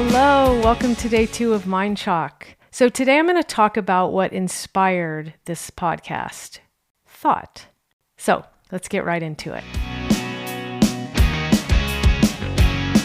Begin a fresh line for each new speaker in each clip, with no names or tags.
Hello, welcome to day 2 of Mind Chalk. So today I'm going to talk about what inspired this podcast, thought. So let's get right into it.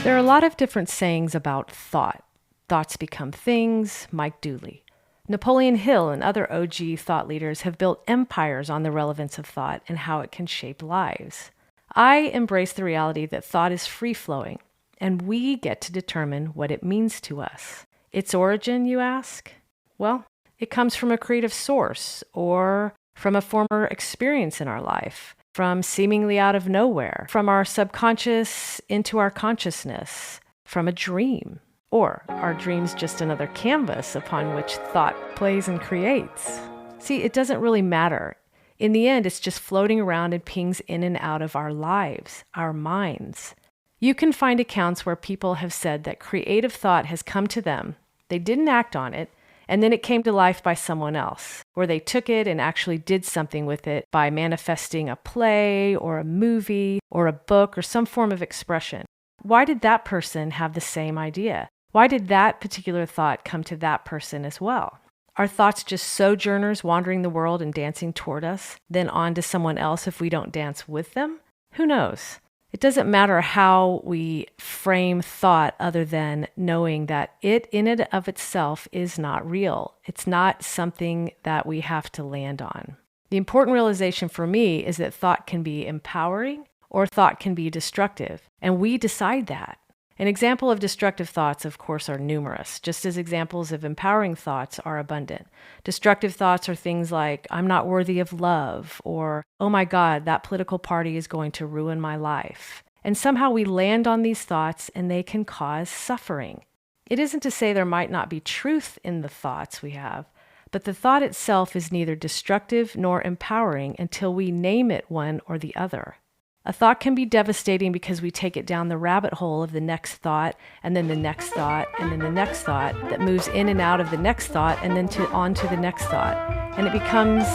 There are a lot of different sayings about thought. Thoughts become things, Mike Dooley. Napoleon Hill and other OG thought leaders have built empires on the relevance of thought and how it can shape lives. I embrace the reality that thought is free-flowing, and we get to determine what it means to us. Its origin, you ask? Well, it comes from a creative source or from a former experience in our life, from seemingly out of nowhere, from our subconscious into our consciousness, from a dream. Or are dreams just another canvas upon which thought plays and creates? See, it doesn't really matter. In the end, it's just floating around and pings in and out of our lives, our minds. You can find accounts where people have said that creative thought has come to them, they didn't act on it, and then it came to life by someone else, where they took it and actually did something with it by manifesting a play or a movie or a book or some form of expression. Why did that person have the same idea? Why did that particular thought come to that person as well? Are thoughts just sojourners wandering the world and dancing toward us, then on to someone else if we don't dance with them? Who knows? It doesn't matter how we frame thought other than knowing that it in and of itself is not real. It's not something that we have to land on. The important realization for me is that thought can be empowering or thought can be destructive, and we decide that. An example of destructive thoughts, of course, are numerous, just as examples of empowering thoughts are abundant. Destructive thoughts are things like, I'm not worthy of love, or, oh my God, that political party is going to ruin my life. And somehow we land on these thoughts and they can cause suffering. It isn't to say there might not be truth in the thoughts we have, but the thought itself is neither destructive nor empowering until we name it one or the other. A thought can be devastating because we take it down the rabbit hole of the next thought, and then the next thought, and then the next thought that moves in and out of the next thought, and then on to the next thought. And it becomes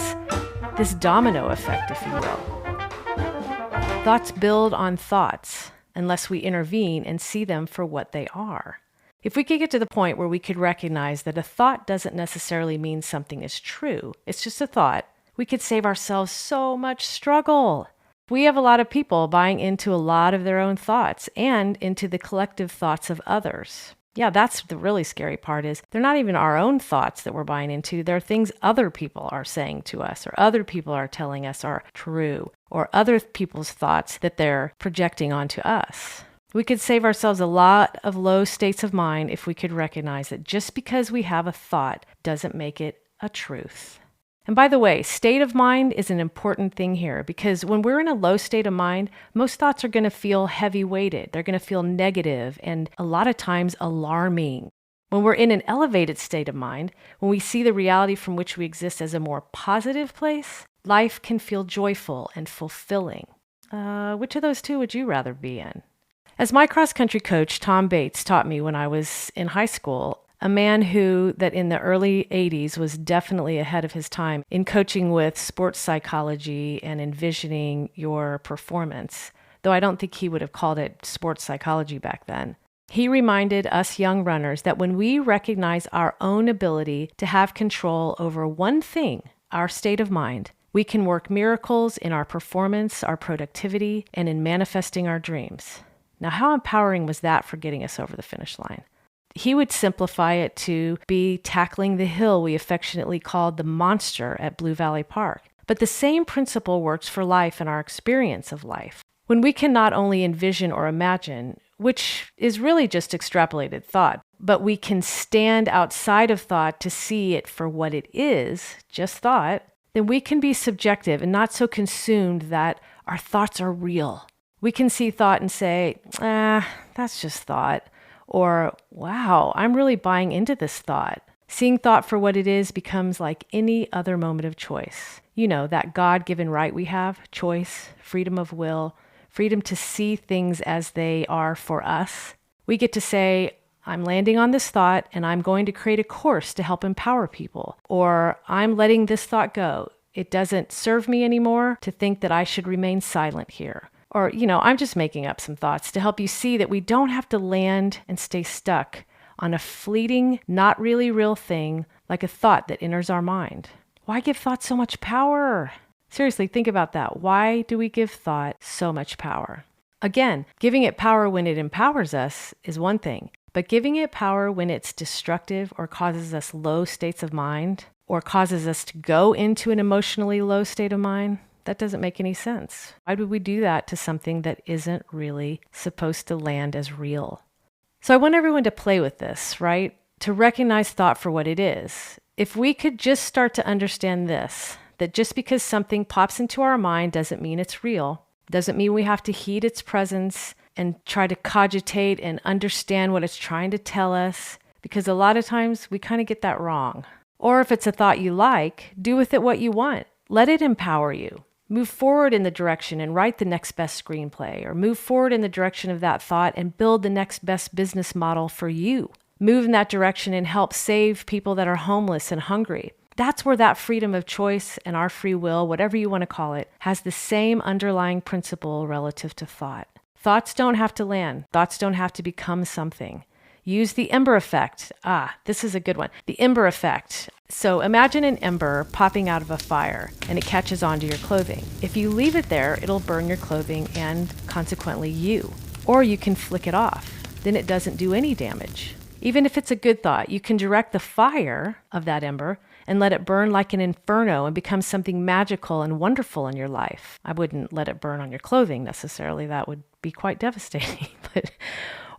this domino effect, if you will. Thoughts build on thoughts unless we intervene and see them for what they are. If we could get to the point where we could recognize that a thought doesn't necessarily mean something is true, it's just a thought, we could save ourselves so much struggle. We have a lot of people buying into a lot of their own thoughts and into the collective thoughts of others. Yeah, that's the really scary part is they're not even our own thoughts that we're buying into. They're things other people are saying to us or other people are telling us are true or other people's thoughts that they're projecting onto us. We could save ourselves a lot of low states of mind if we could recognize that just because we have a thought doesn't make it a truth. And by the way, state of mind is an important thing here because when we're in a low state of mind, most thoughts are going to feel heavy-weighted. They're going to feel negative and a lot of times alarming. When we're in an elevated state of mind, when we see the reality from which we exist as a more positive place, life can feel joyful and fulfilling. Which of those two would you rather be in? As my cross-country coach, Tom Bates, taught me when I was in high school, a man who, that in the early 80s, was definitely ahead of his time in coaching with sports psychology and envisioning your performance, though I don't think he would have called it sports psychology back then. He reminded us young runners that when we recognize our own ability to have control over one thing, our state of mind, we can work miracles in our performance, our productivity, and in manifesting our dreams. Now, how empowering was that for getting us over the finish line? He would simplify it to be tackling the hill we affectionately called the monster at Blue Valley Park. But the same principle works for life and our experience of life. When we can not only envision or imagine, which is really just extrapolated thought, but we can stand outside of thought to see it for what it is, just thought, then we can be subjective and not so consumed that our thoughts are real. We can see thought and say, that's just thought. Or, wow, I'm really buying into this thought. Seeing thought for what it is becomes like any other moment of choice. You know, that God-given right we have, choice, freedom of will, freedom to see things as they are for us. We get to say, I'm landing on this thought and I'm going to create a course to help empower people. Or I'm letting this thought go. It doesn't serve me anymore to think that I should remain silent here. Or, I'm just making up some thoughts to help you see that we don't have to land and stay stuck on a fleeting, not really real thing like a thought that enters our mind. Why give thought so much power? Seriously, think about that. Why do we give thought so much power? Again, giving it power when it empowers us is one thing, but giving it power when it's destructive or causes us low states of mind or causes us to go into an emotionally low state of mind, that doesn't make any sense. Why would we do that to something that isn't really supposed to land as real? So I want everyone to play with this, right? To recognize thought for what it is. If we could just start to understand this, that just because something pops into our mind doesn't mean it's real, doesn't mean we have to heed its presence and try to cogitate and understand what it's trying to tell us, because a lot of times we kind of get that wrong. Or if it's a thought you like, do with it what you want. Let it empower you. Move forward in the direction and write the next best screenplay, or move forward in the direction of that thought and build the next best business model for you. Move in that direction and help save people that are homeless and hungry. That's where that freedom of choice and our free will, whatever you want to call it, has the same underlying principle relative to thought. Thoughts don't have to land. Thoughts don't have to become something. Use the ember effect. This is a good one. The ember effect. So imagine an ember popping out of a fire and it catches onto your clothing. If you leave it there, it'll burn your clothing and consequently you. Or you can flick it off. Then it doesn't do any damage. Even if it's a good thought, you can direct the fire of that ember and let it burn like an inferno and become something magical and wonderful in your life. I wouldn't let it burn on your clothing necessarily. That would be quite devastating.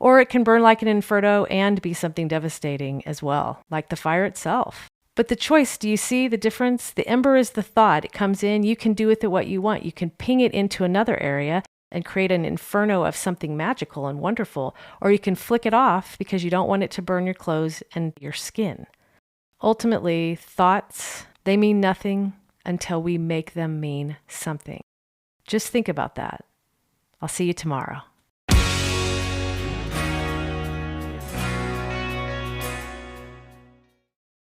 Or it can burn like an inferno and be something devastating as well, like the fire itself. But the choice, do you see the difference? The ember is the thought. It comes in, you can do with it what you want. You can ping it into another area and create an inferno of something magical and wonderful, or you can flick it off because you don't want it to burn your clothes and your skin. Ultimately, thoughts, they mean nothing until we make them mean something. Just think about that. I'll see you tomorrow.